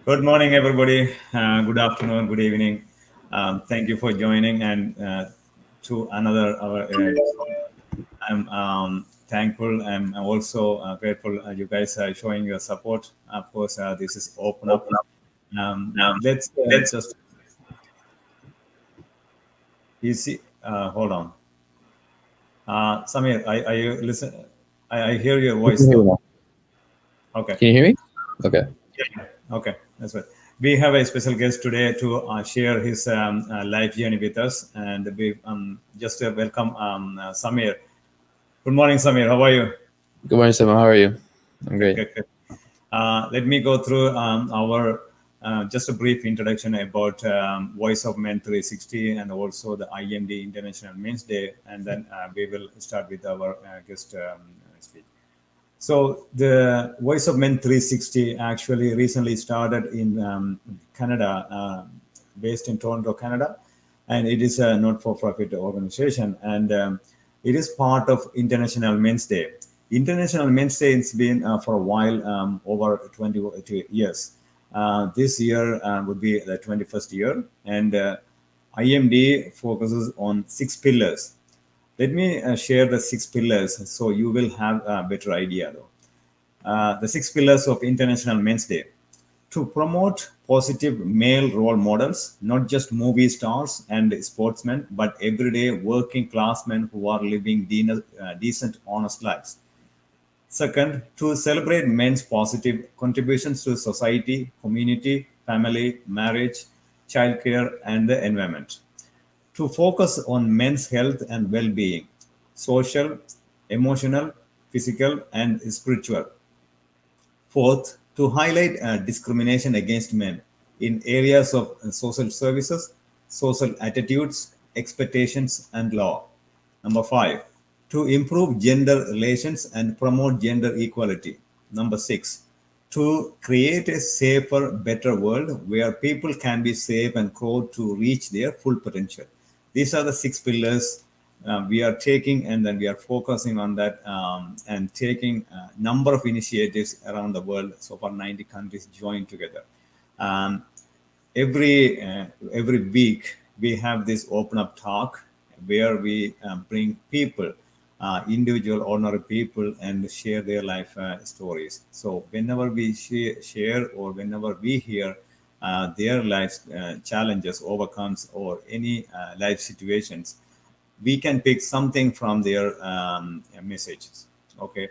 Good morning, everybody. Good afternoon, good evening. Thank you for joining and to another our episode. I'm thankful. I'm also grateful you guys are showing your support. Of course, this is open up. Let's just you see. Hold on, Samir. I you listen. I hear your I voice can hear you though. now. Okay. Can you hear me? Okay. Okay, that's right. We have a special guest today to share his life journey with us, and we just welcome Samir. Good morning, Samir. How are you? Good morning, Simon. How are you? I'm Good, great. good, good. Let me go through our just a brief introduction about Voice of Men 360 and also the IMD International Men's Day, and then we will start with our guest speech. So the Voice of Men 360 actually recently started in Canada, based in Toronto, Canada, and it is a not-for-profit organization, and it is part of International Men's Day. International Men's Day has been for a while, over 20 years. This year would be the 21st year, and IMD focuses on six pillars. Let me share the six pillars so you will have a better idea though. The six pillars of International Men's Day: to promote positive male role models, not just movie stars and sportsmen, but everyday working class men who are living decent, honest lives. Second, to celebrate men's positive contributions to society, community, family, marriage, childcare, and the environment. To focus on men's health and well being, social, emotional, physical, and spiritual. Fourth, to highlight discrimination against men in areas of social services, social attitudes, expectations, and law. Number five, to improve gender relations and promote gender equality. Number six, to create a safer, better world where people can be safe and grow to reach their full potential. These are the six pillars we are taking, and then we are focusing on that, and taking a number of initiatives around the world. So far, 90 countries joined together. Um, every week we have this open up talk where we bring people, individual ordinary people, and share their life stories. So whenever we share or whenever we hear their life challenges, overcomes, or any life situations, we can pick something from their messages. Okay.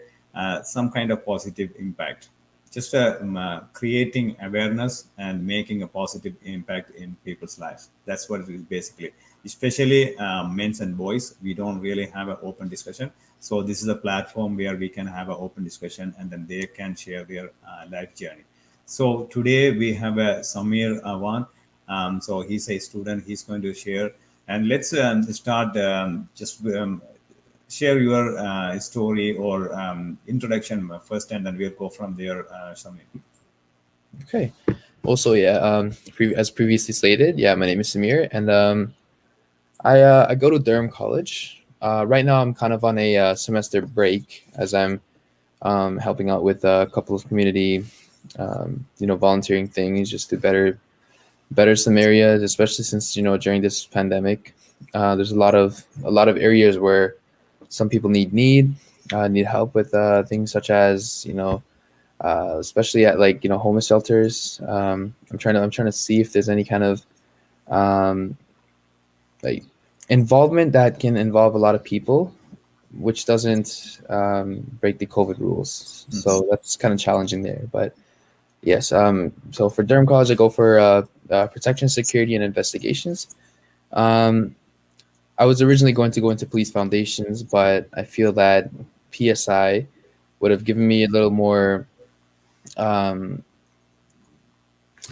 Some kind of positive impact, just creating awareness and making a positive impact in people's lives. That's what it is basically. Especially men's and boys, we don't really have an open discussion. So this is a platform where we can have an open discussion, and then they can share their life journey. So today we have a Samir Awan. So he's a student. He's going to share, and let's start just share your story or introduction first, and then we'll go from there, Samir. Okay. Also, yeah. As previously stated, yeah, my name is Samir, and I go to Durham College. Right now, I'm kind of on a semester break as I'm helping out with a couple of community, volunteering things just to better some areas, especially since during this pandemic, there's a lot of areas where some people need help with things such as especially at like homeless shelters. I'm trying to see if there's any kind of um, like involvement that can involve a lot of people, which doesn't break the COVID rules. So that's kind of challenging there. But yes, so for Durham College, I go for protection, security, and investigations. Um, I was originally going to go into police foundations, but I feel that PSI would have given me a little more, um,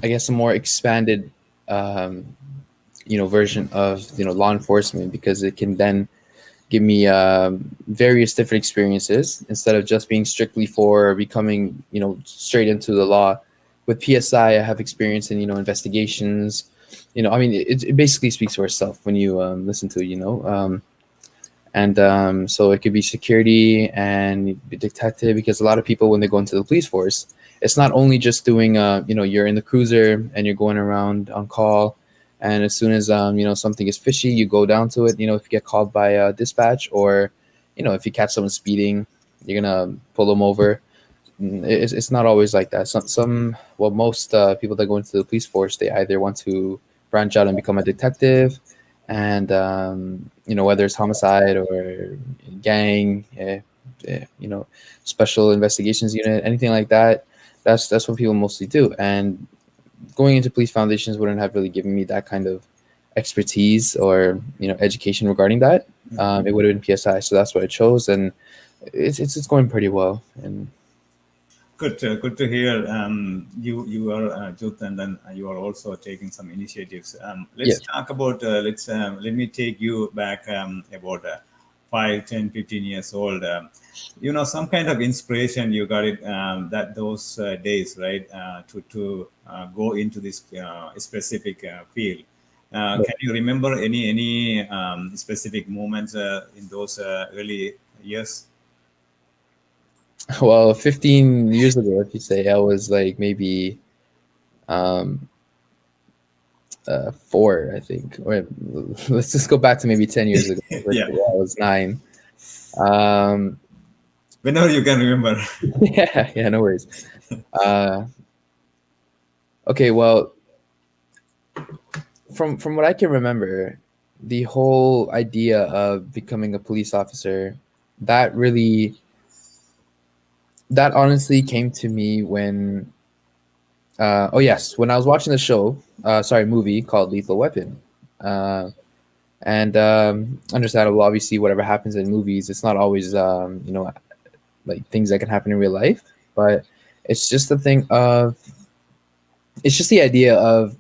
I guess, a more expanded, um, version of law enforcement because it can then give me various different experiences instead of just being strictly for becoming straight into the law. With PSI, I have experience in investigations. I mean, it basically speaks for itself when you listen to it. And so it could be security and be detective because a lot of people when they go into the police force, it's not only just doing you're in the cruiser and you're going around on call, and as soon as something is fishy, you go down to it. If you get called by dispatch, or if you catch someone speeding, you're gonna pull them over. It's not always like that. Most people that go into the police force, they either want to branch out and become a detective, and whether it's homicide or gang, special investigations unit, anything like that. That's what people mostly do. And going into police foundations wouldn't have really given me that kind of expertise or education regarding that. It would have been PSI, so that's what I chose, and it's going pretty well. And Good to hear. You are Jut, and then you are also taking some initiatives. yeah. Let's talk about. Let me take you back about 5, 10, 15 years old. Some kind of inspiration you got it that those days, right? To go into this specific field. Can you remember any specific moments in those early years? Well, 15 years ago, if you say, I was like maybe um, 4, I think. Or let's just go back to maybe 10 years ago. Yeah, I was 9. Um, whenever you can remember. yeah, yeah, no worries. Uh, okay, well, from what I can remember, the whole idea of becoming a police officer, that really, that honestly came to me when, oh yes, when I was watching the show, movie called Lethal Weapon. Uh, and understandable, obviously, whatever happens in movies, it's not always like things that can happen in real life, but it's just the thing of, it's just the idea of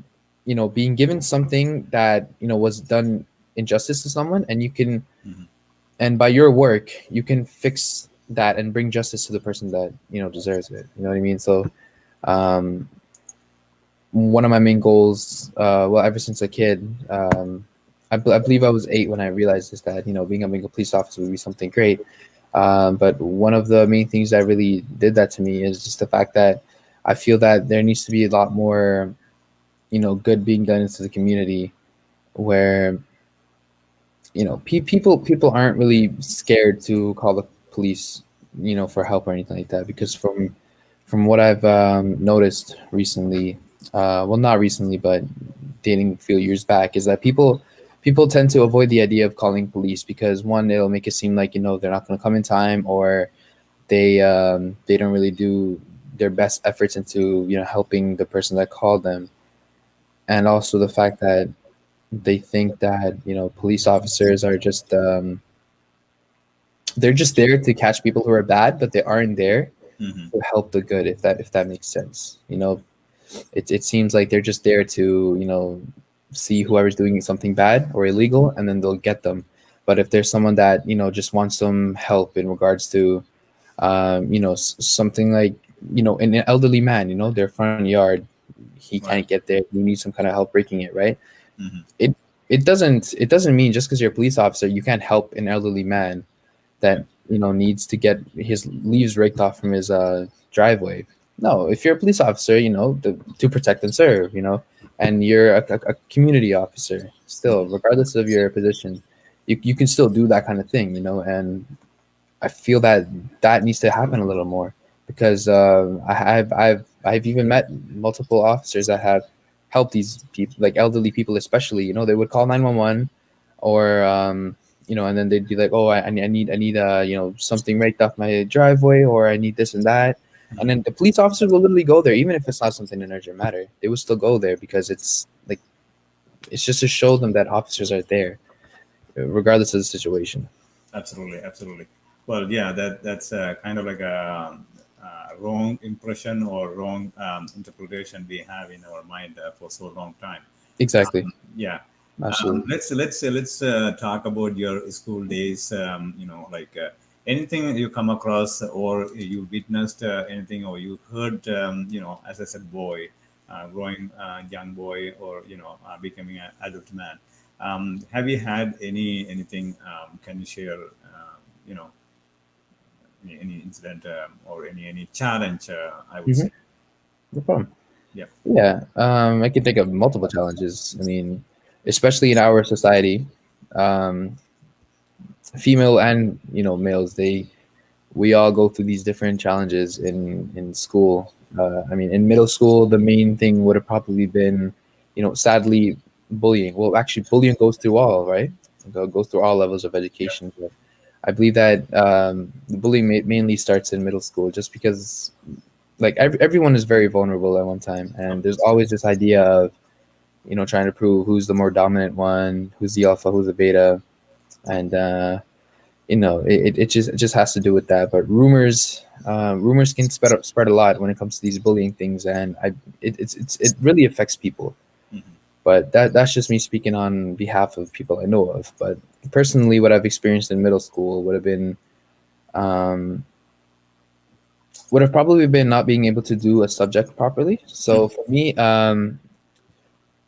being given something that was done injustice to someone, and you can, Mhm. and by your work you can fix that and bring justice to the person that deserves it. You know what I mean? So um one of my main goals, well, ever since a kid, I believe I was 8 when I realized this, that being a police officer would be something great. But one of the main things that really did that to me is just the fact that I feel that there needs to be a lot more good being done into the community, where people aren't really scared to call the police for help or anything like that, because from what I've noticed recently, well, not recently, but dating a few years back, is that people tend to avoid the idea of calling police because, one, it'll make it seem like they're not going to come in time, or they don't really do their best efforts into helping the person that called them. And also the fact that they think that police officers are just they're just there to catch people who are bad, but they aren't there Mhm. to help the good, if that makes sense. It seems like they're just there to see whoever's doing something bad or illegal, and then they'll get them. But if there's someone that just wants some help in regards to something like an elderly man, their front yard, he can't Right. get there, you need some kind of help breaking it, right? Mhm. It doesn't mean just because you're a police officer you can't help an elderly man Right. that needs to get his leaves raked off from his driveway. No, if you're a police officer, to protect and serve, and you're a community officer, still, regardless of your position, you can still do that kind of thing, and I feel that that needs to happen a little more, because I've even met multiple officers that have helped these people, like elderly people, especially. They would call 911, or and then they'd be like, "Oh, I need something raked off my driveway, or I need this and that," and Mhm. then the police officers will literally go there, even if it's not something in urgent matter. They will still go there because it's like, it's just to show them that officers are there, regardless of the situation. Absolutely, absolutely. Well, yeah, that's kind of like a wrong impression or wrong interpretation we have in our mind for so long time. Exactly. Yeah. Absolutely. Let's talk about your school days. Like anything you come across or you witnessed anything or you heard. As I said, boy, growing young boy, or becoming an adult man. Have you had anything? Can you share? You know, any incident or any challenge? I would Mhm. say. No problem. Yeah. Yeah, I can think of multiple challenges. I mean, especially in our society, um, female and males, we all go through these different challenges in school. I mean, in middle school, the main thing would have probably been, sadly, bullying. Well, actually, bullying goes through all, right? Goes through all levels of Yeah. education. But I believe that the bullying mainly starts in middle school, just because like everyone is very vulnerable at one time, and Of there's course. always this idea of trying to prove who's the more dominant one, who's the alpha, who's the beta, and it just has to do with that. But rumors can spread a lot when it comes to these bullying things, and it really affects people. Hmm. But that's just me speaking on behalf of people I know of. But personally, what I've experienced in middle school um, would have probably been not being able to do a subject properly. So for me, let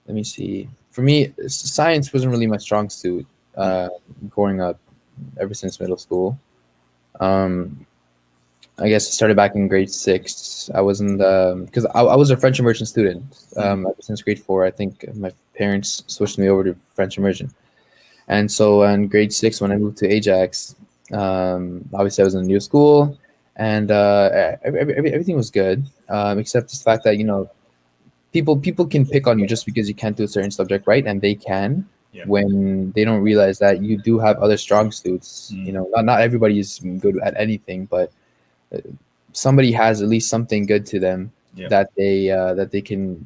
me see. For me, science wasn't really my strong suit uh, growing up, ever since middle school. Um, I guess it started back in grade six. I wasn't because I was a French immersion student Hmm. ever since grade four. I think my parents switched me over to French immersion, and so in grade six when I moved to Ajax, obviously I was in a new school, and everything was good, except the fact that people can pick on you just because you can't do a certain subject right, and they can Yeah. when they don't realize that you do have other strong suits. Mm. Not everybody is good at anything, but somebody has at least something good to them Yeah. that they can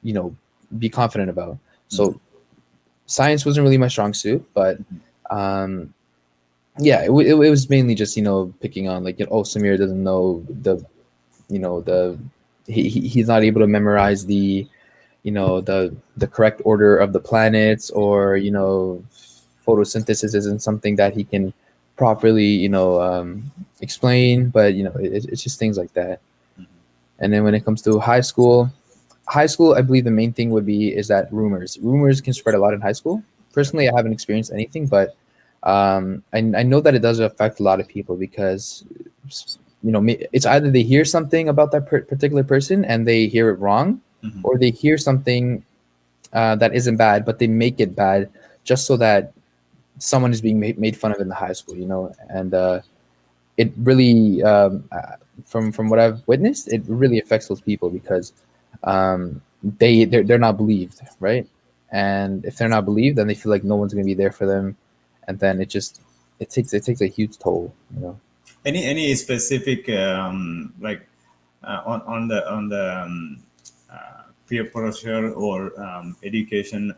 you know be confident about. Hmm. So science wasn't really my strong suit, but um, yeah, it was mainly just picking on like oh, Samir doesn't know the he's not able to memorize the correct order of the planets, or photosynthesis isn't something that he can properly explain. But it's just things like that. And then when it comes to high school, I believe the main thing would be is that rumors can spread a lot in high school. Yeah. Personally, I haven't experienced anything, but I know that it does affect a lot of people because it's either they hear something about that particular person and they hear it wrong, Hmm. or they hear something that isn't bad, but they make it bad just so that someone is being made fun of in the high school, and it really, from what I've witnessed, it really affects those people because they're not believed, right? And if they're not believed, then they feel like no one's going to be there for them, and then it takes a huge toll. Any specific like on the peer pressure or education,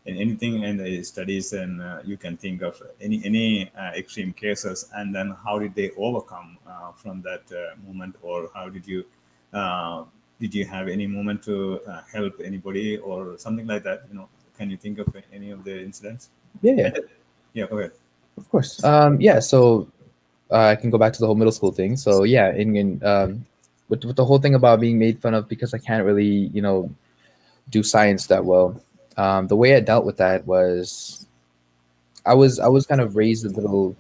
in anything in the studies, and you can think of any extreme cases, and then how did they overcome from that moment, or how uh, did you have any moment to help anybody or something like that? Can you think of any of the incidents? Yeah, yeah, And yeah, go ahead. of course. Yeah, so I can go back to the whole middle school thing. So yeah, with the whole thing about being made fun of because I can't really do science that well. The way I dealt with that was I was kind of raised a little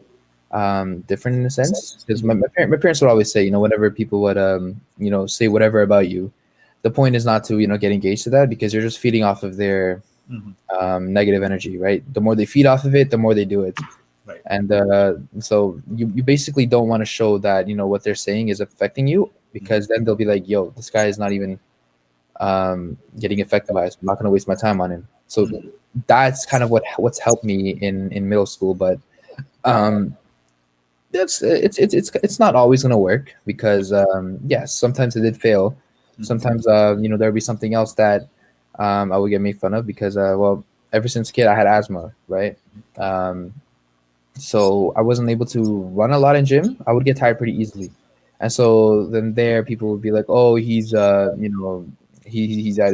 different in a sense, because my parents would always say, whenever people would say whatever about you, the point is not to get engaged to that, because you're just feeding off of their Hmm. negative energy, right? The more they feed off of it, the more they do it. Right. And so you basically don't want to show that what they're saying is affecting you, Hmm. because then they'll be like, yo, this guy is not even getting affected by it, so I'm not going to waste my time on him. So that's kind of what's helped me in middle school. But um, that's it's not always going to work, because yes, sometimes it did fail. Hmm. Sometimes there'll be something else that I would get made fun of, because well, ever since a kid I had asthma, right? um, so I wasn't able to run a lot in gym. I would get tired pretty easily, and so then there people would be like, "Oh, he's either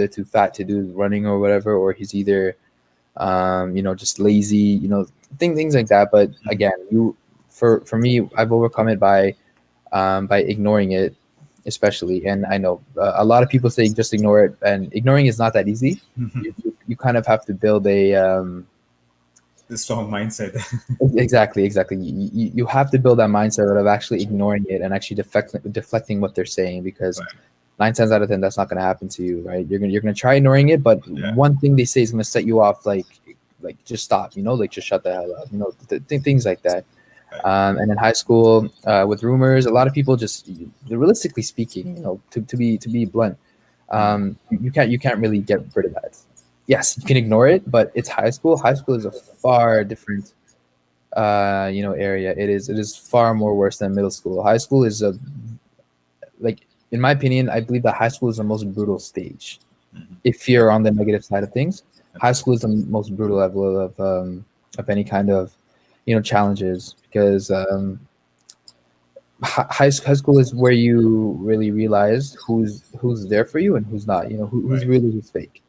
too fat to do running or whatever, or he's either just lazy, things like that." But Hmm. again, for me, I've overcome it by ignoring it, especially. And I know a lot of people say just ignore it, and ignoring is not that easy. You kind of have to build a The strong mindset. exactly. You have to build that mindset of actually ignoring it and actually deflecting what they're saying, because Right. nine times out of 10, that's not going to happen to you, right? You're gonna try ignoring it, but Yeah. one thing they say is going to set you off, like just stop, like just shut the hell up, things like that. Right. And in high school, with rumors, a lot of people just, realistically speaking, to be blunt, you can't really get rid of that. Yes, you can ignore it, but it's high school. High school is a far different area. It is far more worse than middle school. High school is a, like, in my opinion, I believe that high school is the most brutal stage. If you're on the negative side of things, high school is the most brutal level of any kind of challenges, because high school is where you really realize who's there for you and who's not. Who's Right. really, who's fake,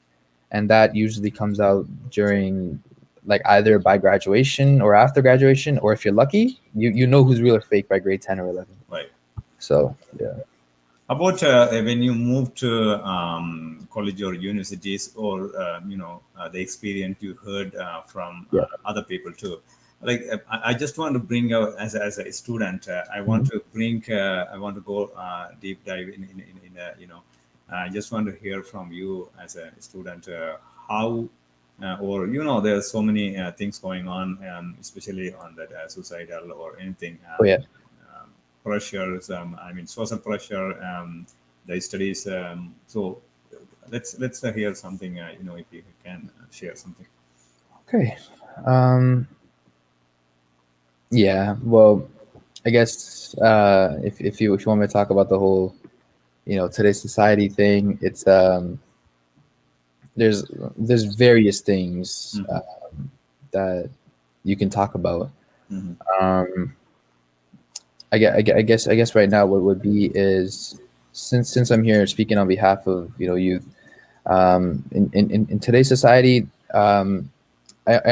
and that usually comes out during, like, either by graduation or after graduation, or if you're lucky, you know who's real or fake by grade 10 or 11. Right. So yeah. About when you move to college or universities, or the experience you heard from Yeah. other people too. Like I just want to bring out as a student, I want Mhm. to bring, I want to go deep dive in I just want to hear from you as a student, how or there's so many things going on, especially on that suicidal or anything. Oh yeah. Pressures, I mean social pressure, the studies, so let's hear something, if you can share something. Okay. um yeah, well, I guess, if you want me to talk about the whole, today's society thing, it's there's various things Hmm. that you can talk about. Hmm. um I guess right now what would be is, since I'm here speaking on behalf of youth, in today's society, I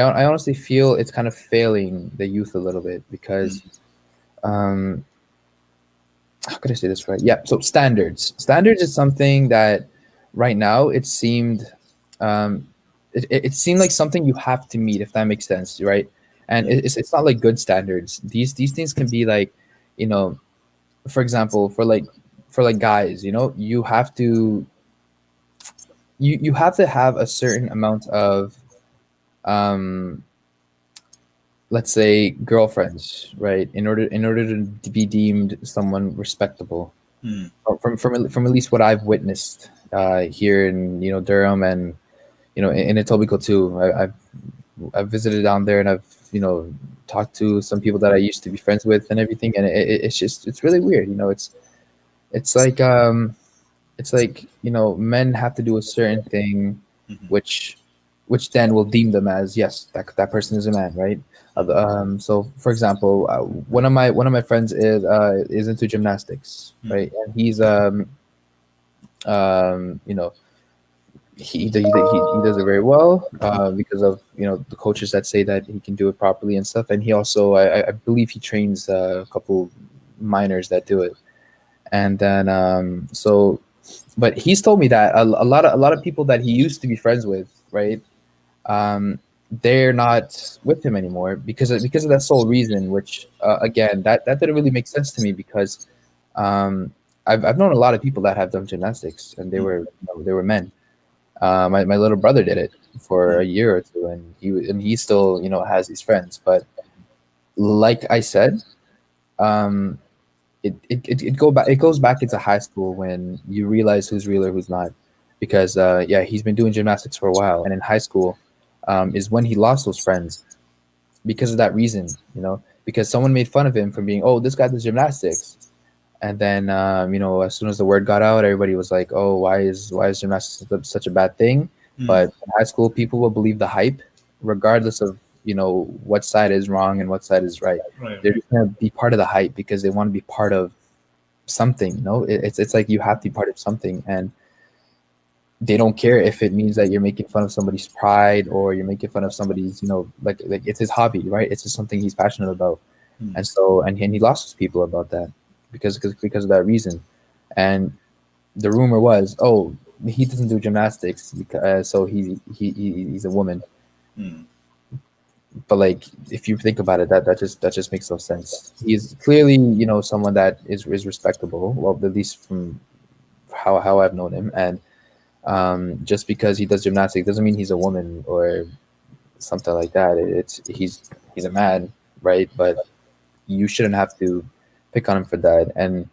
honestly feel it's kind of failing the youth a little bit, because um how could I say this right? Yeah, so standards is something that right now um it seemed like something you have to meet, if that makes sense, right? And Yeah. it's not like good standards. These things can be like, you know for example, for like guys, you have to have a certain amount of, um let's say, girlfriends, right, in order to be deemed someone respectable. Mm. From at least what I've witnessed here in Durham, and in Etobicoke too. I've visited down there, and I've talked to some people that I used to be friends with and everything, and it's really weird. It's like, men have to do a certain thing, Hmm. which then will deem them as, yes, that person is a man, right? So for example, one of my friends is into gymnastics, Mm. right? And he's um you know he does it very well, because of the coaches that say that he can do it properly and stuff. And he also, I believe, he trains a couple minors that do it. And then, but he's told me that a lot of people that he used to be friends with, right, um, they're not with him anymore, because of that sole reason. Which, again, that didn't really make sense to me, because um, I've known a lot of people that have done gymnastics, and they Mm. were they were men. My little brother did it for Mm. a year or two, and he still has these friends. But like I said, um, it goes back into high school, when you realize who's real or who's not. Because yeah, he's been doing gymnastics for a while, and in high school, is when he lost those friends, because of that reason. Because someone made fun of him for being, oh, this guy does gymnastics. And then, as soon as the word got out, everybody was like, "Oh, why is gymnastics such a bad thing?" Mm. But in high school, people will believe the hype, regardless of what side is wrong and what side is right. Right. They're Right. just gonna be part of the hype, because they want to be part of something. It's like you have to be part of something, and they don't care if it means that you're making fun of somebody's pride, or you're making fun of somebody's, like it's his hobby, right? It's just something he's passionate about. Mm. And so, and he lost his people about that, because of that reason. And the rumor was, oh, he doesn't do gymnastics, because so he's a woman. Mm. But, like, if you think about it, that just makes no sense. He's clearly someone that is respectable, well, at least from how I've known him. And just because he does gymnastics doesn't mean he's a woman or something like that. He's a man, right? But you shouldn't have to pick on him for that. And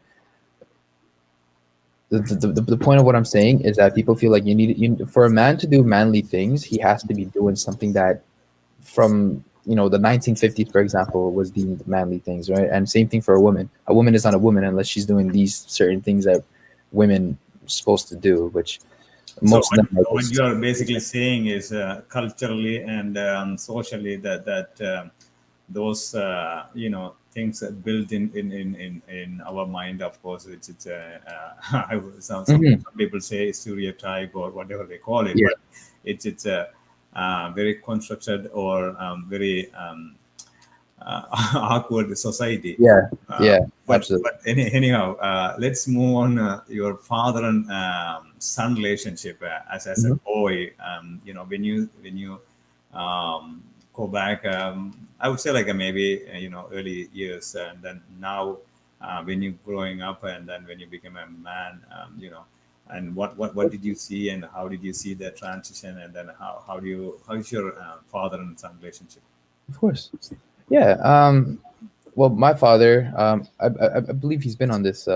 the point of what I'm saying is that people feel like for a man to do manly things, he has to be doing something that from the 1950s, for example, was deemed manly things, right? And same thing for a woman. A woman is not a woman unless she's doing these certain things that women are supposed to do, which So most of them are what you just are basically saying is culturally and socially that those things are built in our mind. Of course, it's Mhm. some people say stereotype or whatever they call it, Yeah. but it's a very constructed or very awkward society. Yeah, Uh, yeah, absolutely. but anyhow, let's move on. Your father and son relationship as a Mhm. boy. When you go back, I would say like maybe early years, and then now when you growing up, and then when you become a man, and what did you see, and how did you see the transition, and then how is your father and son relationship? Of course. Yeah. Well, my father, I believe he's been on this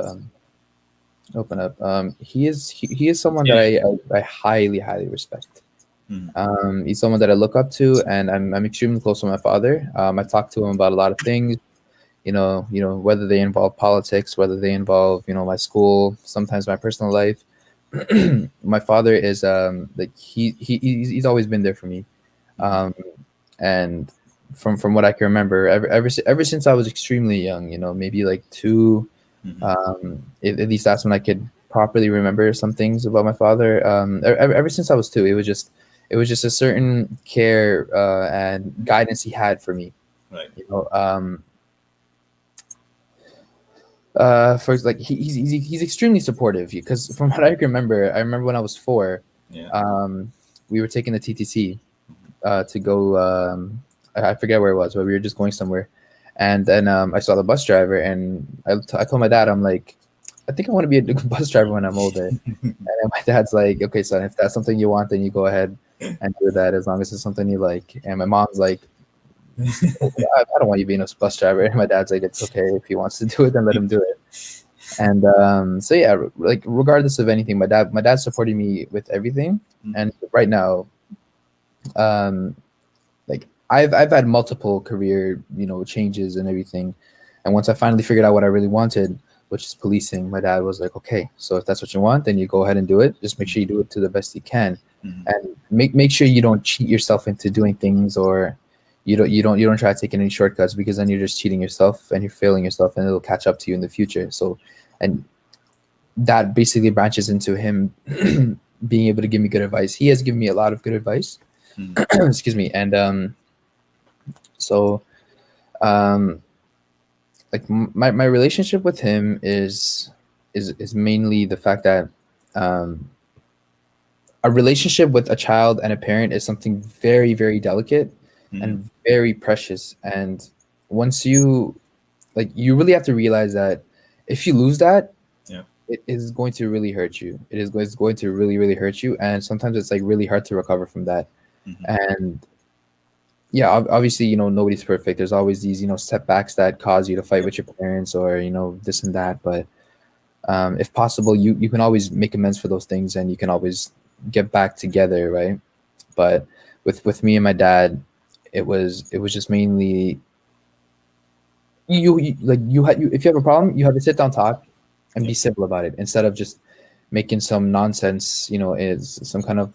open up. He is someone that Yeah. I highly highly respect. Mhm. He's someone that I look up to, and I'm extremely close to my father. I talk to him about a lot of things. Whether they involve politics, whether they involve my school, sometimes my personal life. My father is like he's always been there for me. Mhm. Um, and from what I can remember, ever since I was extremely young, maybe like two, Mhm. at least that's when I could properly remember some things about my father. Ever since I was two, it was just a certain care and guidance he had for me. Right. You know, for like he's extremely supportive because from what I can remember, I remember when I was four, Yeah. we were taking the TTC to go. I forget where it was, but we were just going somewhere, and then I saw the bus driver, and I told my dad, I'm like, I think I want to be a bus driver when I'm older. And then my dad's like, okay, son, if that's something you want, then you go ahead and do that as long as it's something you like. And my mom's like, I don't want you being a bus driver. And my dad's like, it's okay if he wants to do it, then let him do it. And so yeah, like regardless of anything, my dad supported me with everything. Mhm. And right now, um, like I've had multiple career changes and everything, and once I finally figured out what I really wanted, which is policing, my dad was like, okay, so if that's what you want, then you go ahead and do it. Just make sure you do it to the best you can, Mhm. and make sure you don't cheat yourself into doing things, or you don't try to take any shortcuts, because then you're just cheating yourself and you're failing yourself, and it'll catch up to you in the future. So, and that basically branches into him being able to give me good advice. He has given me a lot of good advice. Mhm. Excuse me. And so um like my relationship with him is mainly the fact that um a relationship with a child and a parent is something very very delicate Mhm. and very precious. And once you really have to realize that if you lose that, Yeah. it is going to really hurt you. It's going to really really hurt you, and sometimes it's like really hard to recover from that. Mhm. And yeah, obviously, nobody's perfect. There's always these, setbacks that cause you to fight Yeah. with your parents, or, this and that. But if possible, you can always make amends for those things, and you can always get back together, right? But with me and my dad, it was just mainly if you have a problem, you have to sit down, talk, and Yeah. be civil about it, instead of just making some nonsense, is some kind of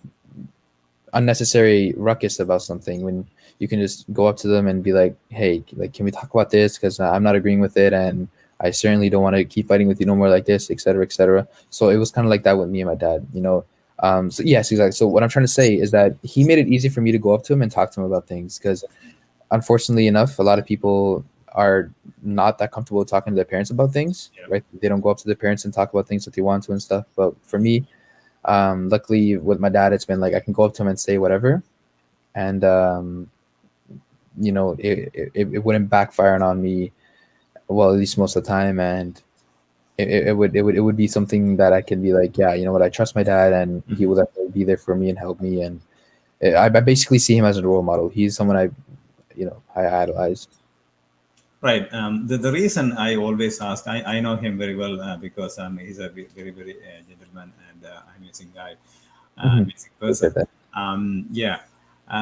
unnecessary ruckus about something, when you can just go up to them and be like, hey, like, can we talk about this, because I'm not agreeing with it, and I certainly don't want to keep fighting with you no more like this, etc., etc. So it was kind of like that with me and my dad. So yes, exactly. So what I'm trying to say is that he made it easy for me to go up to him and talk to him about things, because unfortunately enough, a lot of people are not that comfortable talking to their parents about things, Yeah. right? They don't go up to their parents and talk about things that they want to and stuff. But for me, luckily with my dad, it's been like I can go up to him and say whatever, and it wouldn't backfire on me. Well, at least most of the time. And it would be something that I can be like, yeah, you know what, I trust my dad, and he will definitely be there for me and help me. And I basically see him as a role model. He's someone I idolize. Right. The reason I always ask, I know him very well because he's a very, very gentleman and amazing guy, Hmm. amazing person. Appreciate that. Yeah.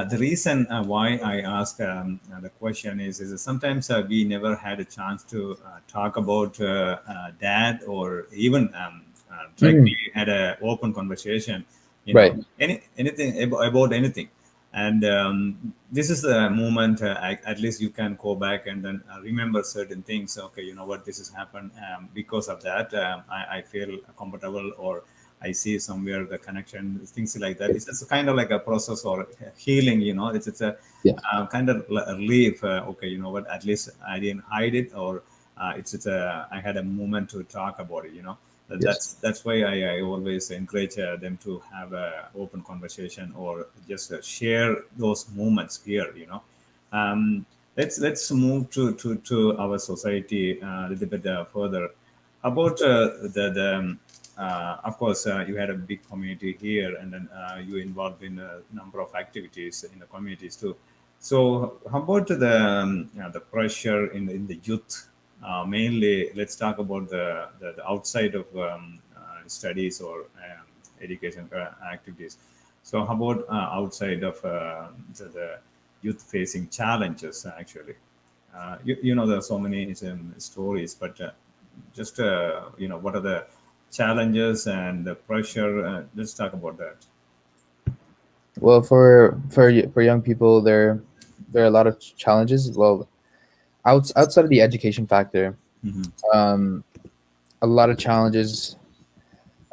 The reason why I ask the question is that sometimes we never had a chance to talk about dad or even Hmm. directly had an open conversation, Right. anything about anything. And this is the moment at least you can go back and then remember certain things. Okay, you know what, this has happened because of that. I feel comfortable, or I see somewhere the connection, things like that. It's just kind of like a process or healing. It's a Yeah. kind of a relief. Okay, you know what? At least I didn't hide it, or it's a I had a moment to talk about it. Yes. That's why I always encourage them to have a open conversation or just share those moments here. Let's move to our society a little bit further about of course you had a big community here, and then you involved in a number of activities in the communities too. So how about the pressure in the youth? Mainly, let's talk about the outside of studies or education activities. So how about outside of the youth facing challenges actually? There are so many stories, but just what are the challenges and the pressure? Let's talk about that. Well, for young people, there are a lot of challenges. Well, outside of the education factor, Hmm. um, a lot of challenges.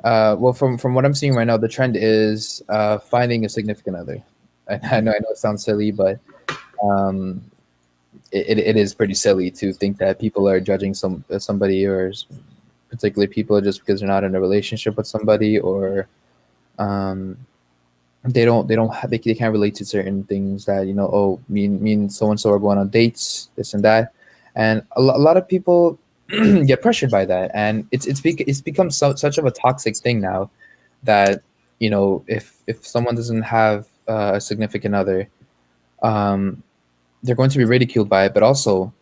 Well, from what I'm seeing right now, the trend is finding a significant other. And I know it sounds silly, but um, it is pretty silly to think that people are judging somebody, or particularly people, just because they're not in a relationship with somebody, or um, they can't relate to certain things that, oh, me and so and so are going on dates, this and that. And a lot of people get pressured by that, and it's become such of a toxic thing now, that if someone doesn't have a significant other, um, they're going to be ridiculed by it, but also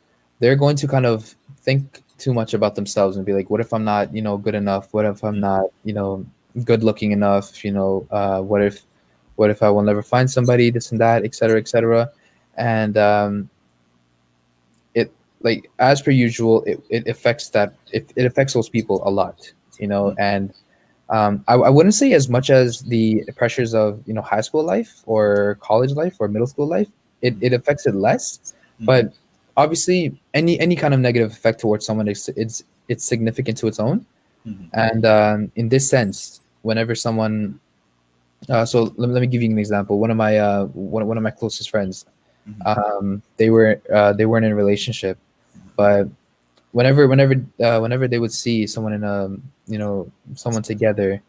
they're going to kind of think too much about themselves and be like, what if I'm not, good enough? What if I'm not, good looking enough? What if I will never find somebody, this and that, et cetera, et cetera. And it, like, as per usual, it affects it affects those people a lot, and I wouldn't say as much as the pressures of high school life or college life or middle school life. It affects it less, Hmm. but obviously any kind of negative effect towards someone, it's significant to its own. Hmm. And in this sense, whenever someone, so let me give you an example. One of my closest friends, they weren't in a relationship, but whenever they would see someone in a someone together,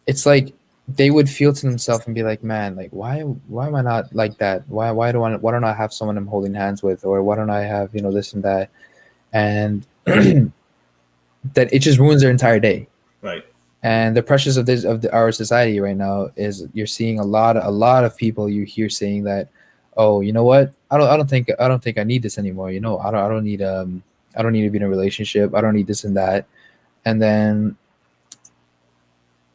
it's like they would feel to themselves and be like, man, like, why am I not like that? Why don't I have someone I'm holding hands with, or why don't I have this and that? And that it just ruins their entire day. Right. And the pressures of our society right now is, you're seeing a lot of people you hear saying that, oh, you know what, I don't think I need this anymore. I don't need to be in a relationship. I don't need this and that. And then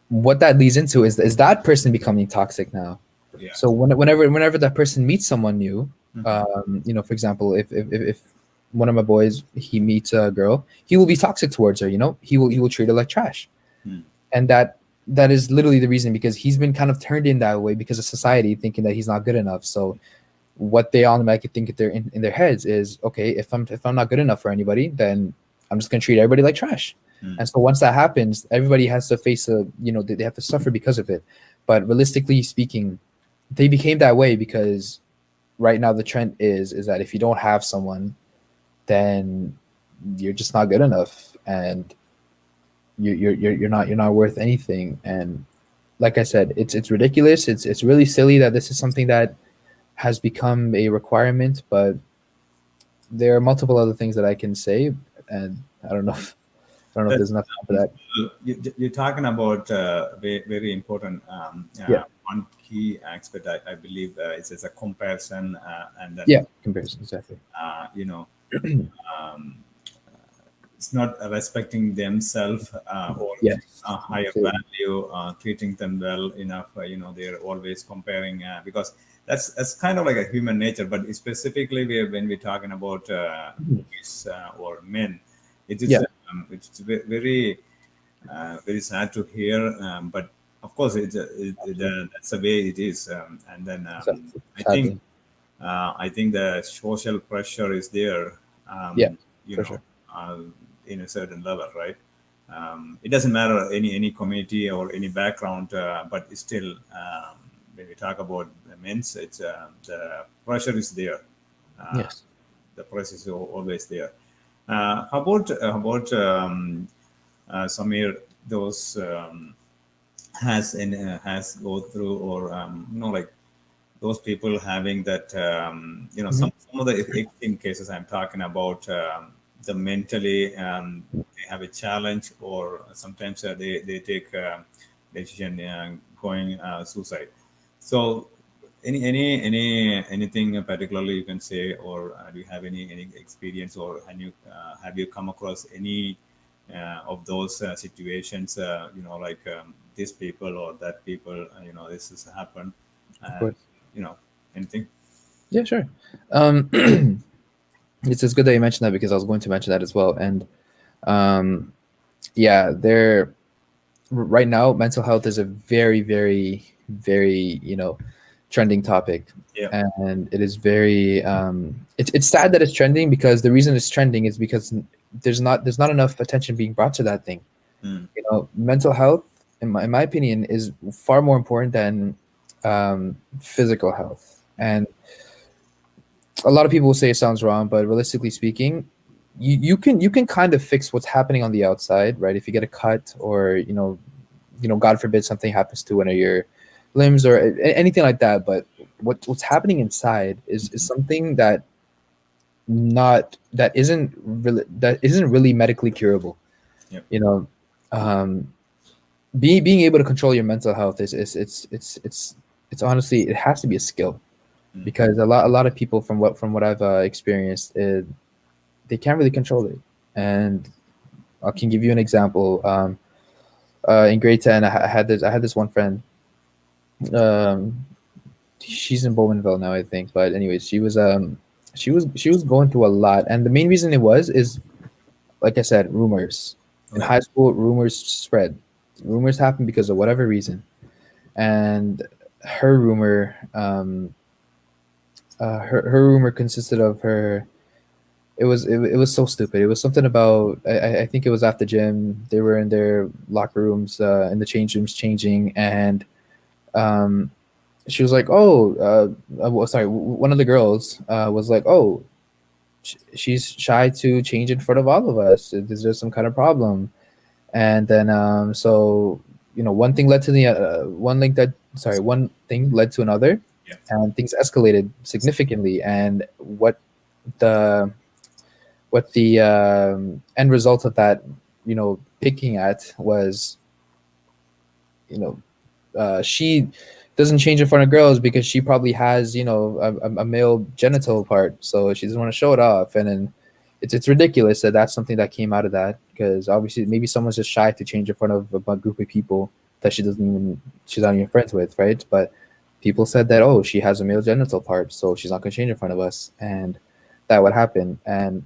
what that leads into is that person becoming toxic now. Yeah. So whenever that person meets someone new, Hmm. for example, if one of my boys, he meets a girl, he will be toxic towards her. He will treat her like trash. And that is literally the reason, because he's been kind of turned in that way because of society, thinking that he's not good enough. So what they automatically think in their heads is, okay, if I'm not good enough for anybody, then I'm just gonna treat everybody like trash. And so once that happens, everybody has to face they have to suffer because of it. But realistically speaking, they became that way because right now the trend is that if you don't have someone, then you're just not good enough, and you're not worth anything. And like I said, it's ridiculous. It's really silly that this is something that has become a requirement, but there are multiple other things that I can say, and I don't know. I don't know if That, there's enough time for that. you're talking about very important Yeah, one key aspect. I believe it's a comparison, and then yeah, comparison exactly. you know, um, it's not respecting themselves or giving Yes, a higher absolutely. value, treating them well enough. They're always comparing because that's kind of like a human nature. But specifically, when we're talking about Mhm. boys or men, it is Yeah, it's very very sad to hear. But of course, absolutely. that's the way it is. And then Exactly. I think Sadly, the social pressure is there. yeah, You for know, sure. uh, in a certain level, right? It doesn't matter any community or any background, but it's still when we talk about the men's, it's the pressure is there. Uh, Yes. the pressure is always there. How about Samir? Those has go through or like those people having that Hmm. some of the extreme cases I'm talking about, the mentally they have a challenge, or sometimes they take decision going suicide. So anything particularly you can say, or do you have any experience, or have you come across any of those situations, like these people or that people, this has happened, Of and course. you know anything. Yeah, sure. Um, it's good that you mentioned that because I was going to mention that as well. And um, yeah, there right now, mental health is a very, very, very trending topic, Yeah. and it is very. It's sad that it's trending because the reason it's trending is because there's not enough attention being brought to that thing. Mm. Mental health, in my opinion, is far more important than physical health. And a lot of people will say it sounds wrong, but realistically speaking, you can kind of fix what's happening on the outside, right? If you get a cut, or God forbid something happens to one of your limbs, or anything like that. But what's happening inside is something that isn't really medically curable. Yep. You know, um, being able to control your mental health it's honestly, it has to be a skill, Mm. because a lot of people, from what I've experienced, they can't really control it. And I can give you an example. In grade 10, I had this one friend. Um, she's in Bowmanville now, I think. But anyways, she was going through a lot, and the main reason it was is, like I said, rumors. In Yeah. high school, rumors spread. Rumors happen because of whatever reason, and her rumor, her rumor consisted of her. It was so stupid. It was something about, I think it was at the gym. They were in their locker rooms, in the change rooms, changing, and um, she was like, "Oh, sorry." One of the girls was like, "Oh, she's shy to change in front of all of us. Is there some kind of problem?" And then, so one thing led to the one thing led to another, Yeah. and things escalated significantly. And the what the end result of that, picking at, was, she doesn't change in front of girls because she probably has, a male genital part, so she doesn't want to show it off. And then it's ridiculous that that's something that came out of that, because obviously maybe someone's just shy to change in front of a group of people that she's not even friends with, right? But people said that, oh, she has a male genital part, so she's not going to change in front of us, and that would happen. And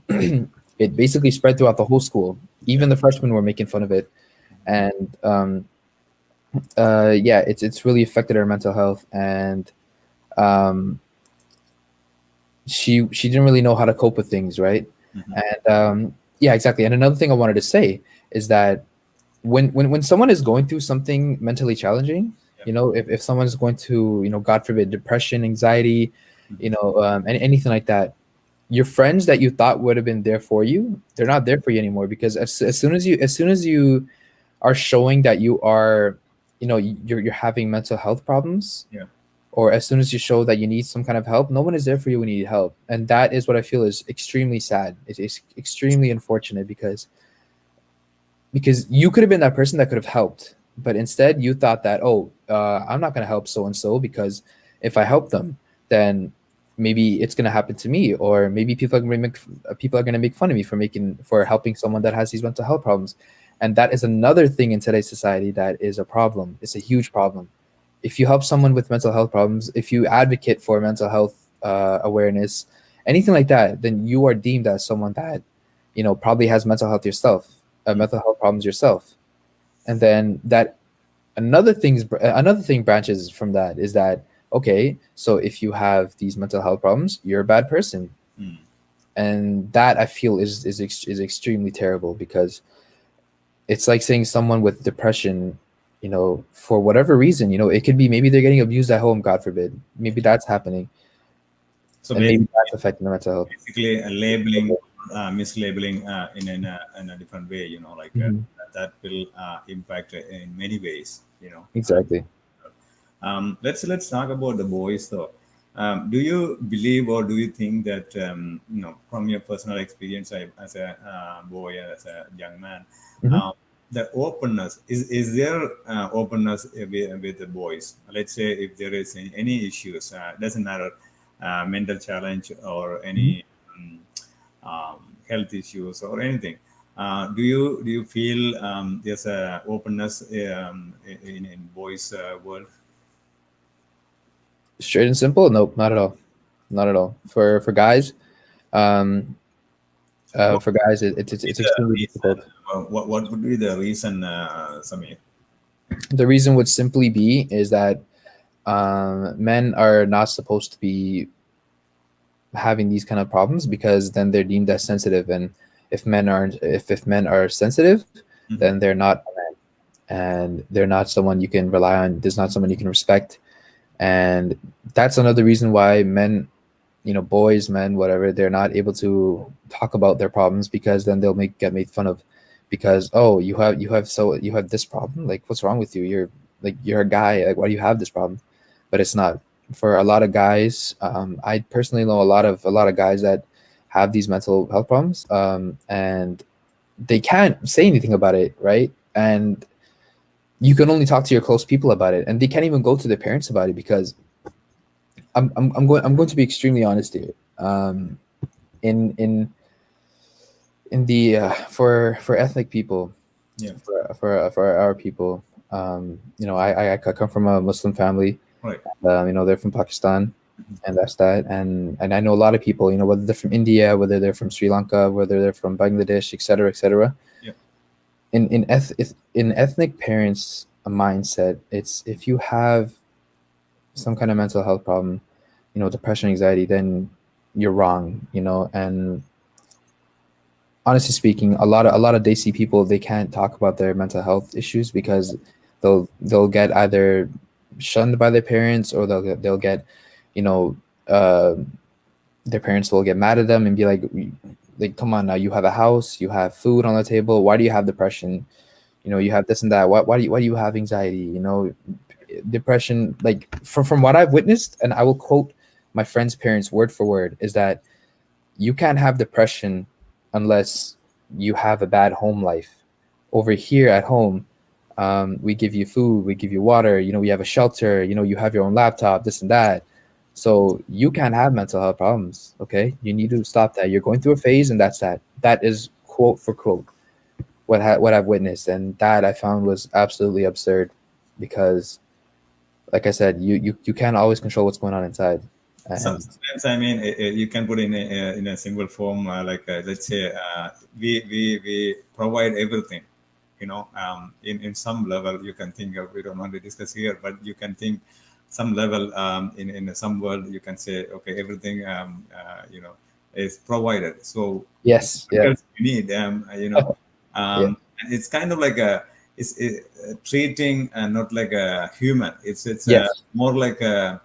it basically spread throughout the whole school. Even the freshmen were making fun of it. And yeah, it's really affected her mental health. And um, she didn't really know how to cope with things, right? Hmm. And yeah, exactly. And another thing I wanted to say is that when someone is going through something mentally challenging, Yeah. if someone's going to, God forbid, depression, anxiety, Hmm. anything like that, your friends that you thought would have been there for you, they're not there for you anymore, because as soon as you are showing that you are, you're having mental health problems, Yeah. or as soon as you show that you need some kind of help, no one is there for you when you need help. And that is what I feel is extremely sad. It's extremely unfortunate, because because you could have been that person that could have helped, but instead you thought that, oh, I'm not going to help so and so because if I help them, then maybe it's going to happen to me, or maybe people are going to make fun of me for helping someone that has these mental health problems. And that is another thing in today's society that is a problem. It's a huge problem. If you help someone with mental health problems, if you advocate for mental health awareness, anything like that, then you are deemed as someone that, probably has mental health yourself, mental health problems yourself. And then that another thing branches from that is that, okay, so if you have these mental health problems, you're a bad person. Mm. And that I feel is extremely terrible, because it's like saying someone with depression, for whatever reason, it could be maybe they're getting abused at home, God forbid. Maybe that's happening, So and maybe that's affecting their mental health. basically labeling, mislabeling in a different way, like Mhm. that will impact in many ways, Exactly. Let's talk about the boys though. Do you believe or do you think that from your personal experience as a boy, as a young man, Hmm. uh, the openness is there openness with the boys? Let's say if there is any issues, doesn't matter, mental challenge or Hmm. any health issues or anything. Do you feel there's a openness in boys world? Straight and simple, nope, not at all. Not at all. For guys, um, What would be it's the extremely reason? difficult. What would be the reason, Samir? The reason would simply be is that men are not supposed to be having these kind of problems, because then they're deemed as sensitive. And if men are sensitive, then Mhm. they're not a man, and they're not someone you can rely on. There's not someone you can respect. And that's another reason why men, boys, men, whatever, they're not able to talk about their problems, because then they'll get made fun of, because, oh, you have this problem, like, what's wrong with you? You're a guy, like, why do you have this problem? But it's not. For a lot of guys, I personally know a lot of guys that have these mental health problems, and they can't say anything about it, right? And you can only talk to your close people about it, and they can't even go to their parents about it, because I'm going to be extremely honest here. In in the for ethnic people, Yeah. for our people, I come from a Muslim family. Right. They're from Pakistan, and that's that. And I know a lot of people, whether they're from India, whether they're from Sri Lanka, whether they're from Bangladesh, etc., etc. Yeah. In ethnic parents' mindset, it's, if you have some kind of mental health problem, depression, anxiety, then you're wrong. And honestly speaking, a lot of Desi people, they can't talk about their mental health issues, because they'll get either shunned by their parents, or they'll get, you know, uh, their parents will get mad at them and be like, come on now, you have a house, you have food on the table, why do you have depression? You have this and that. Why do you have anxiety? Depression, like, from what I've witnessed, and I will quote my friend's parents word for word, is that you can't have depression unless you have a bad home life. Over here at home, we give you food, we give you water, we have a shelter, you have your own laptop, this and that. So you can't have mental health problems. Okay, you need to stop that. You're going through a phase, and that's that. That is quote for quote what I've witnessed, and that I found was absolutely absurd, because, like I said, you can't always control what's going on inside. And Sometimes, I mean, you can put in a single form, like let's say we provide everything. In some level, you can think of. We don't want to discuss here, but you can think some level in some world. You can say, okay, everything is provided. So yes, what yeah, else you need? yeah, It's kind of like treating not like a human. It's yes. more like a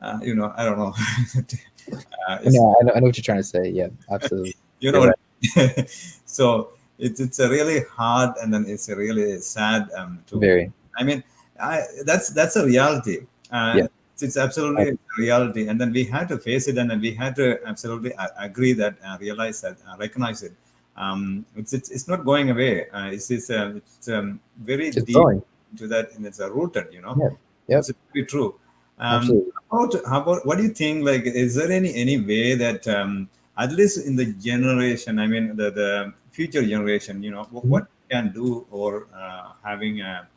I don't know. It's No, I know what you're trying to say. Yeah, absolutely. you know You're what. right. So it's a really hard and then it's a really sad to. Very. I mean, that's a reality. Yeah. It's absolutely a reality, and then we had to face it, and then we had to absolutely agree that, realize that, recognize it. it's not going away. It's very It's deep growing. into that, and it's rooted. Yeah. It's Yep. very true. Absolutely. How about what do you think? Like, is there any way that at least in the generation, I mean, the future generation, Mhm. what can do or having a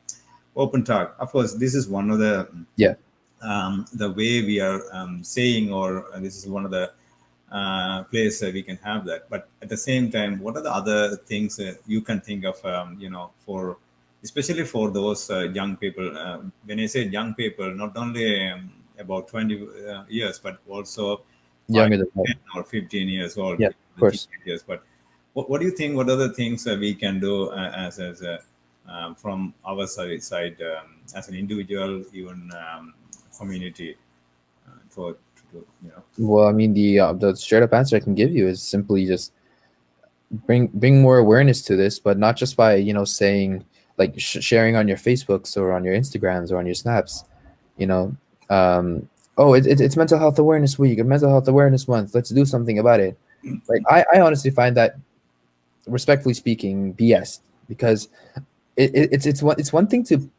open talk? Of course, this is one of Yeah. the way we are saying, or this is one of the place we can have that. But at the same time, what are the other things you can think of, for especially for those young people? When I say young people, not only about 20 years, but also 5, Younger than that. 10, or 15 years old, Yeah. Of the course. teenagers. But what do you think? What are the things we can do as a from our side, as an individual, even community, for to do, Well, I mean, the straight up answer I can give you is simply just bring more awareness to this, but not just by saying like sharing on your Facebooks or on your Instagrams or on your Snaps, you know, oh it's Mental Health Awareness Week or Mental Health Awareness Month. Let's do something about it. Like I honestly find that, respectfully speaking, BS, because it's one thing to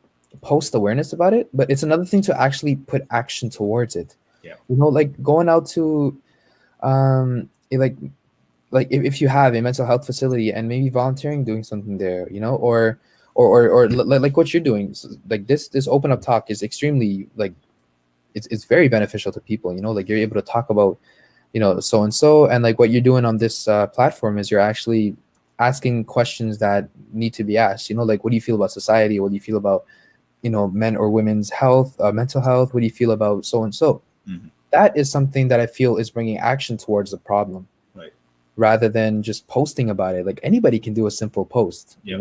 post awareness about it, but it's another thing to actually put action towards it. yeah. Like going out to like if you have a mental health facility and maybe volunteering doing something there, like what you're doing. So, like this open up talk is extremely like it's very beneficial to people, like you're able to talk about so and so, and like what you're doing on this platform is you're actually asking questions that need to be asked, like what do you feel about society, what do you feel about men or women's health, mental health, what do you feel about so and so. Hmm. That is something that I feel is bringing action towards the problem Right. rather than just posting about it. Like anybody can do a simple post, Yeah.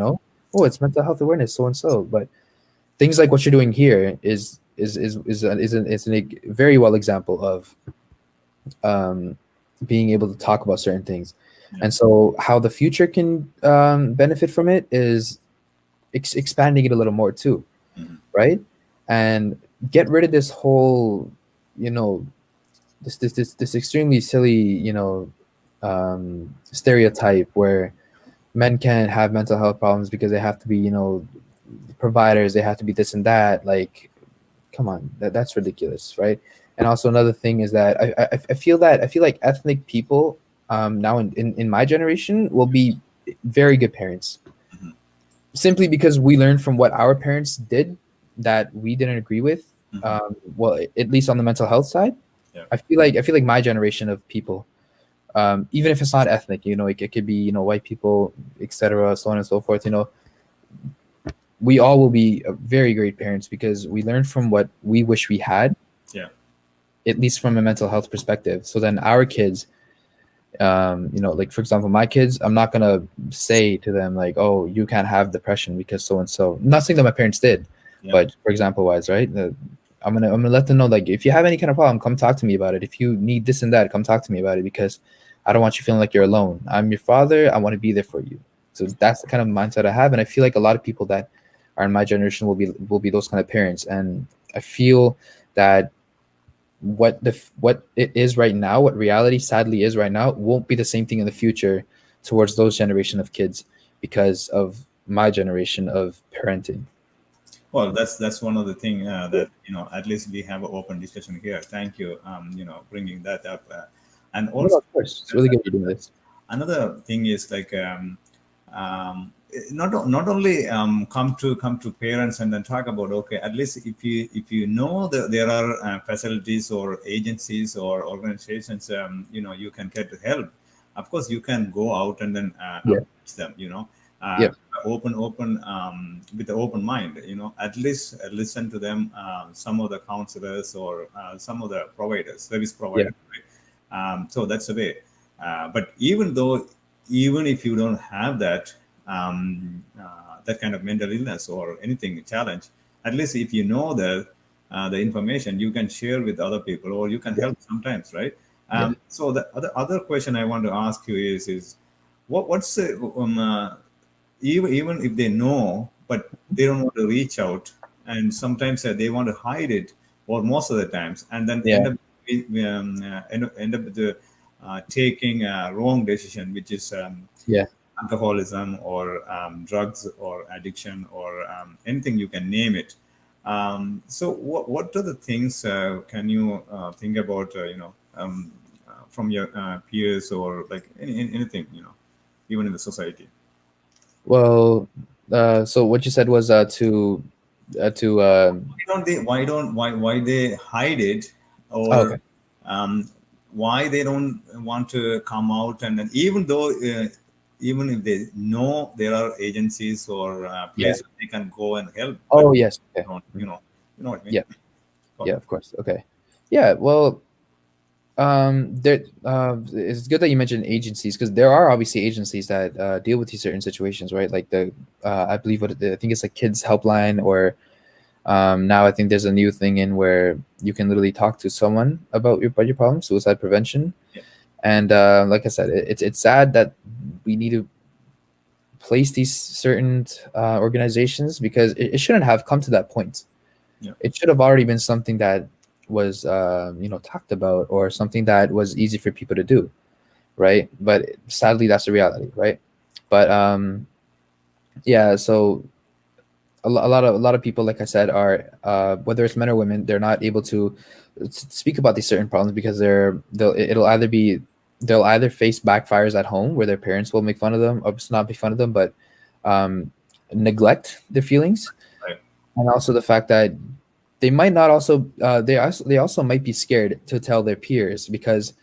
oh, it's mental health awareness, so and so. But things like what you're doing here is a very well example of um, being able to talk about certain things. Yeah. And so, how the future can benefit from it is expanding it a little more too, Hmm. right? And get rid of this whole, you know, this extremely silly, stereotype where men can't have mental health problems because they have to be, providers, they have to be this and that. Like, come on, that's ridiculous, right? And also another thing is that I feel like ethnic people now in my generation will be very good parents, Hmm. simply because we learned from what our parents did that we didn't agree with. Hmm. Well, at least on the mental health side, Yeah. I feel like my generation of people, even if it's not ethnic, it could be white people, etc., so on and so forth. We all will be very great parents because we learned from what we wish we had, Yeah. at least from a mental health perspective. So then our kids, like for example, my kids, I'm not gonna say to them like, "Oh, you can't have depression because so and so." Not saying that my parents did, Yeah. but for example, wise, right? I'm gonna let them know like, if you have any kind of problem, come talk to me about it. If you need this and that, come talk to me about it because I don't want you feeling like you're alone. I'm your father. I want to be there for you. So that's the kind of mindset I have, and I feel like a lot of people that are in my generation will be those kind of parents, and I feel that what it is right now, what reality sadly is right now, won't be the same thing in the future towards those generation of kids because of my generation of parenting. Well, that's one of the thing that at least we have an open discussion here. Thank you, bringing that up, and No, no, also of course, it's really good you're doing this. another thing is like, not only come to parents and then talk about, okay, at least if you know that there are facilities or agencies or organizations, you can get help. Of course you can go out and then Yeah, approach them, uh, yeah, open with an open mind, at least listen to them, some of the counselors or some of the providers, service yeah, providers, right? So that's the way. But even if you don't have that kind of mental illness or anything challenge, at least if you know the information, you can share with other people or you can yeah, help sometimes, right? yeah, So the other question I want to ask you is what's the even if they know, but they don't want to reach out, and sometimes they want to hide it, or most of the times, and then yeah, end up with the, taking a wrong decision, which is yeah, alcoholism or drugs or addiction or anything you can name it. So what are the things can you think about, from your peers or like anything, even in the society? Well, so what you said was to Why they hide it, oh, or okay. why they don't want to come out, and then even though even if they know there are agencies or Yeah. places they can go and help, but Oh, yes. Okay. don't, Mhm. you know what I mean. Yeah. Go Yeah, ahead. of course. Okay. Yeah. Well, there it's good that you mentioned agencies, because there are obviously agencies that deal with these certain situations, right? Like the I believe I think it's like Kids Helpline, or now I think there's a new thing in where you can literally talk to someone about your problem, suicide prevention. Yeah, And like I said, it's sad that we need to place these certain organizations, because it shouldn't have come to that point. yeah, It should have already been something that was talked about, or something that was easy for people to do, right? But sadly, that's the reality, right? But yeah, so a lot of people, like I said, are whether it's men or women, they're not able to speak about these certain problems, because they'll either face backfires at home, where their parents will make fun of them, or just not make fun of them, but um, neglect their feelings. right. And also the fact that they might not also they also might be scared to tell their peers, because,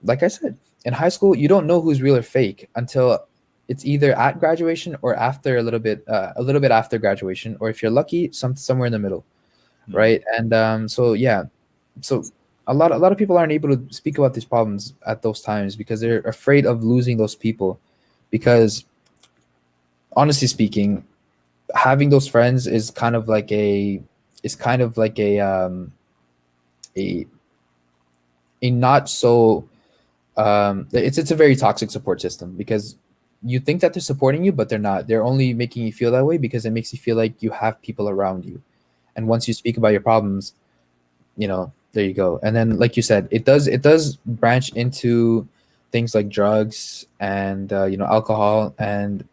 like I said, in high school, you don't know who's real or fake until it's either at graduation, or after a little bit after graduation, or if you're lucky, somewhere in the middle, Hmm. right? And so yeah, so a lot of people aren't able to speak about these problems at those times, because they're afraid of losing those people. Because honestly speaking, having those friends is kind of like a a not so it's a very toxic support system, because you think that they're supporting you, but they're not. They're only making you feel that way because it makes you feel like you have people around you. And once you speak about your problems, there you go. And then, like you said, it does branch into things like drugs and alcohol. And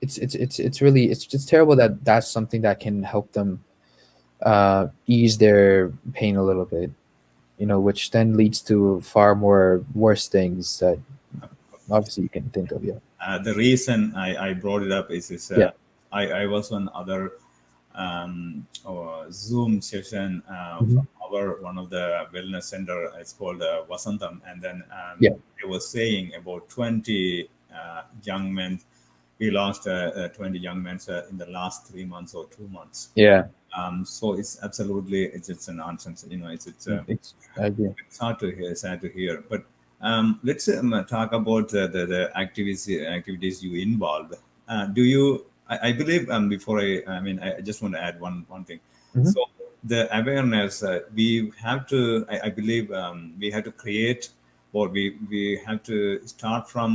it's really it's just terrible that that's something that can help them ease their pain a little bit, which then leads to far more worse things that obviously you can think of. Yeah. The reason I brought it up is Yeah. I was on other Zoom session Hmm. from our one of the wellness center. It's called Vasantam, and then Yeah. it was saying about 20 young men. We lost 20 young men in the last 3 months or 2 months. Yeah. So it's a nonsense. I agree. It's hard to hear, sad to hear. But let's talk about the activities you involved. Do you? I believe before I mean I just want to add one thing. Hmm. So the awareness we have to. I believe we have to create, or we have to start from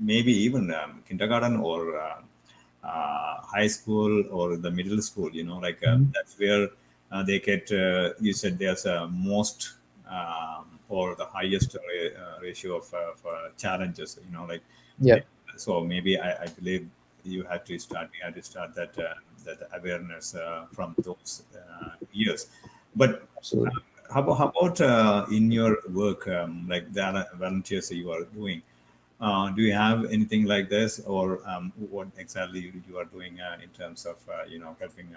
maybe even kindergarten or high school or the middle school, like Hmm. that's where they get, you said there's a most or the highest ratio of challenges, like Yeah. they, so maybe I believe we had to start that awareness from those years. But Absolutely. how about in your work, like the volunteers that you are doing? Do you have anything like this, or what exactly you are doing in terms of helping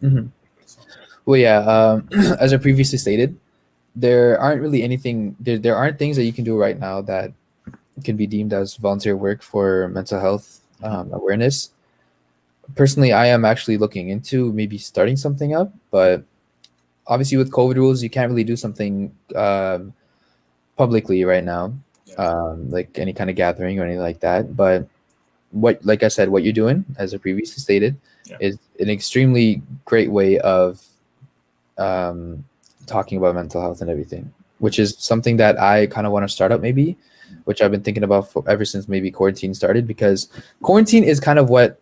Hmm. people? So, Well, yeah. As I previously stated, there aren't really anything. There aren't things that you can do right now that can be deemed as volunteer work for mental health mhm, awareness. Personally, I am actually looking into maybe starting something up, but obviously with COVID rules, you can't really do something publicly right now, yeah, like any kind of gathering or anything like that. But like I said, what you're doing, as I previously stated, yeah, is an extremely great way of um, talking about mental health and everything, which is something that I kind of want to start up maybe, which I've been thinking about ever since maybe quarantine started, because quarantine is kind of what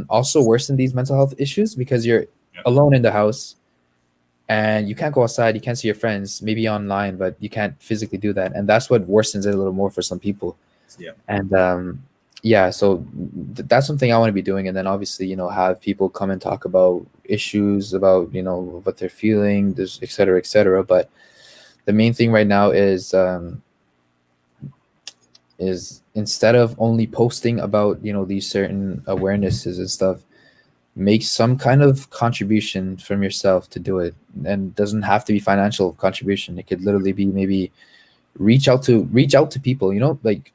also worsened these mental health issues, because you're yeah, alone in the house and you can't go outside, you can't see your friends, maybe online, but you can't physically do that. And that's what worsens it a little more for some people. Yeah. And yeah, so that's something I want to be doing. And then obviously, have people come and talk about issues, about what they're feeling, this, et cetera, et cetera. But the main thing right now is instead of only posting about these certain awarenesses and stuff, make some kind of contribution from yourself to do it. And doesn't have to be financial contribution. It could literally be maybe reach out to people, like,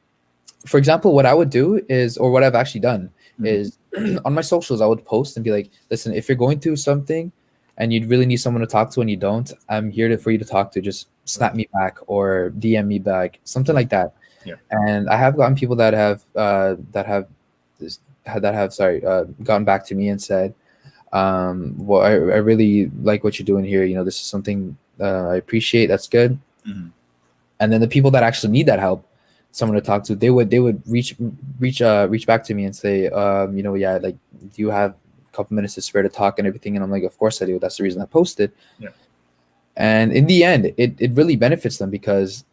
for example, what I would do is, or what I've actually done Mhm. is, on my socials, I would post and be like, listen, if you're going through something and you really need someone to talk to and you don't, I'm here for you to talk to. Just snap Right. me back or DM me back, something like that. Yeah. And I have gotten people this, that have sorry gotten back to me and said, well, I really like what you're doing here. This is something I appreciate. That's good. Mhm. And then the people that actually need that help, someone to talk to, they would reach back to me and say, yeah, like, do you have a couple minutes to spare to talk and everything? And I'm like, of course I do. That's the reason I posted. Yeah. And in the end, it really benefits them because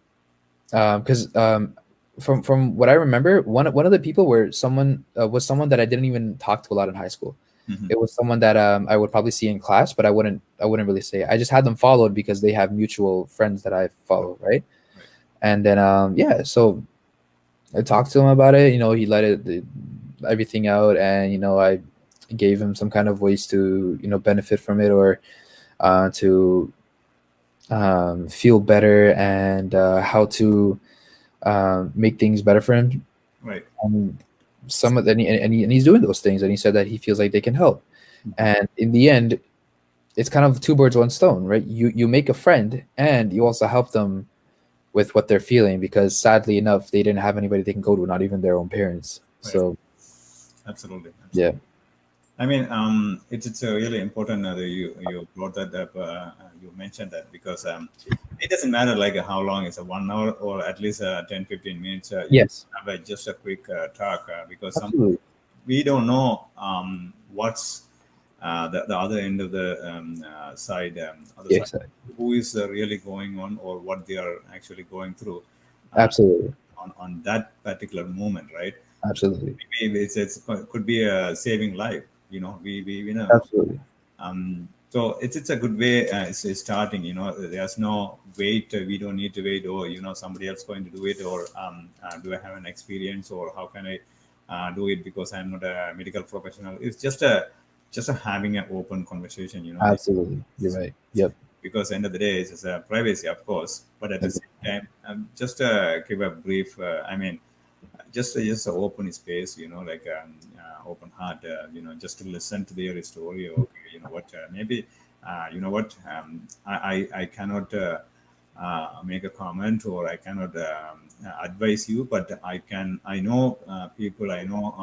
from what I remember, one of the people were someone was someone that I didn't even talk to a lot in high school. Mhm. It was someone that I would probably see in class, but I wouldn't really say. I just had them followed because they have mutual friends that I Oh, follow, right? right. And then yeah, so I talked to him about it. He let everything out, and I gave him some kind of ways to benefit from it, or to feel better, and how to make things better for him. Right. And some of and he's doing those things, and he said that he feels like they can help. Mhm. And in the end, it's kind of two birds, one stone, right? You make a friend, and you also help them with what they're feeling, because sadly enough, they didn't have anybody they can go to, not even their own parents. Right. So Absolutely. yeah, Absolutely. I mean, it's a really important that you brought that up. You mentioned that because it doesn't matter like how long it's a 1 hour or at least 10, 15 minutes. You can yes, have just a quick talk because some absolutely, we don't know what's the other end of the other side, yes, who is really going on or what they are actually going through uh, absolutely, on that particular moment, right? So absolutely, maybe it's could be a saving life. We don't know. absolutely, So it's a good way. It's starting. There's no wait. We don't need to wait. Or somebody else going to do it. Or do I have an experience? Or how can I do it because I'm not a medical professional? It's just a having an open conversation. absolutely. You're right. Yep. Because end of the day it's a privacy, of course, but at the same time, just give a brief. I mean, just an open space, like open heart, just to listen to their story. Or what, maybe what, I cannot make a comment, or I cannot advise you, but I know people, I know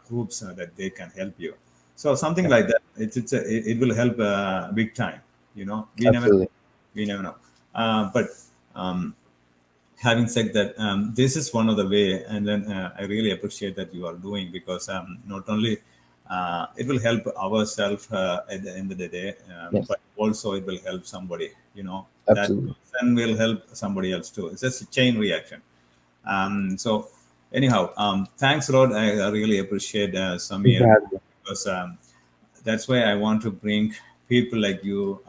groups that they can help you. So something like that, it will help big time. We never Absolutely. know. But having said that, this is one of the way, and then I really appreciate that you are doing, because not only it will help ourselves at the end of the day, Yes, but also it will help somebody. That absolutely. person will help somebody else too. It's just a chain reaction. So anyhow, thanks a lot. I really appreciate Thanks for Samir, having me. because that's why I want to bring people like you,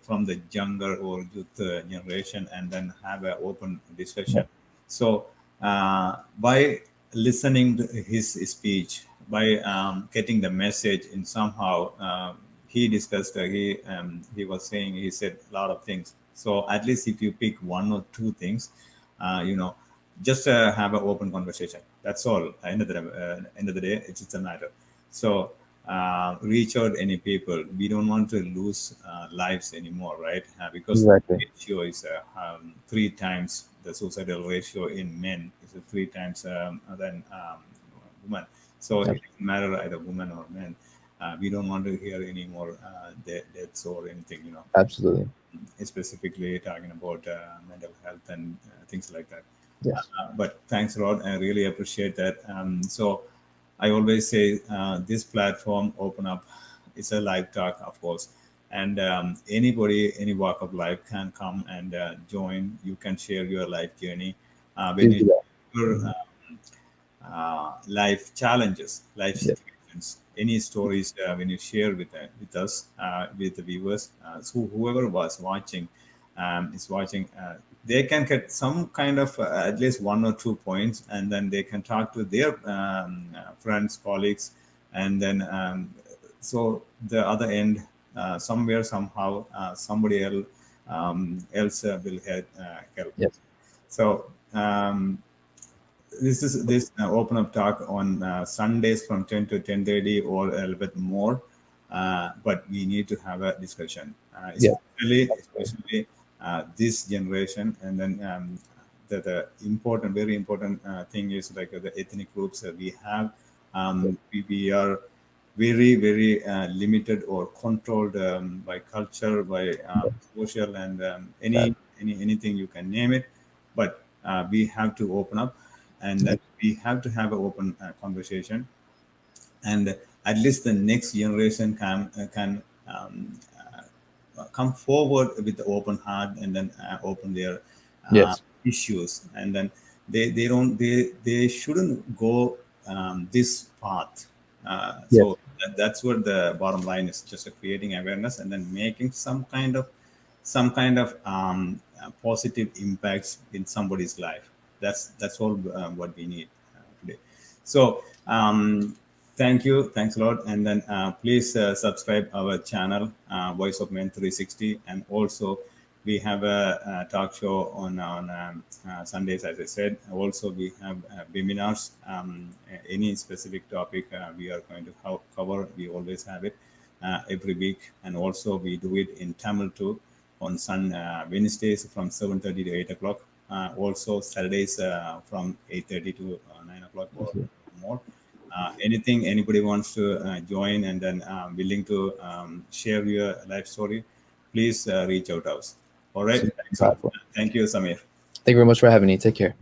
from the younger or youth generation, and then have an open Yeah, discussion. So by listening to his speech, by getting the message in somehow, he discussed. He was saying, he said a lot of things. So at least if you pick one or two things, you know, just have an open conversation. That's all. End of the day, it's a matter. So reach out any people. We don't want to lose lives anymore, right? Because exactly. ratio is three times the suicidal ratio in men is three times than women. So it Ab- doesn't matter either woman or men. We don't want to hear any more deaths or anything, Absolutely. specifically talking about mental health and things like that. Yes. But thanks a lot. I really appreciate that. So I always say this platform open up. It's a live talk, of course, and anybody, any walk of life can come and join. You can share your life journey. When Please you do that. whatever life challenges, life Yeah. situations, any stories when you share with us, with the viewers, so whoever was watching is watching, they can get some kind of at least 1 or 2 points, and then they can talk to their friends, colleagues, and then so the other end, somewhere somehow somebody else will help. Yes. So this open up talk on Sundays from 10 to 10:30 or a little bit more, but we need to have a discussion, Yeah. especially this generation, and then the important, very important thing is like the ethnic groups that we have. We are very limited or controlled by culture, by social, and Sad. anything you can name it. But we have to open up, and Yeah. we have to have an open conversation, and at least the next generation can come forward with the open heart, and then open their Yes. issues, and then they shouldn't go this path. Yes. So that's what the bottom line is, just creating awareness and then making some kind of positive impacts in somebody's life. That's all what we need today. So thanks a lot, and then please subscribe our channel, Voice of Men 360, and also we have a talk show on Sundays, as I said. Also, we have webinars. Any specific topic we are going to cover, we always have it every week, and also we do it in Tamil too on Wednesdays from 7:30 to 8 o'clock. Also Saturdays from 8:30 to 9 o'clock or more. Anything anybody wants to join, and then willing to share your life story, please reach out to us. All right. So Thanks a lot. powerful. Thank you, Samir. Thank you very much for having me. Take care.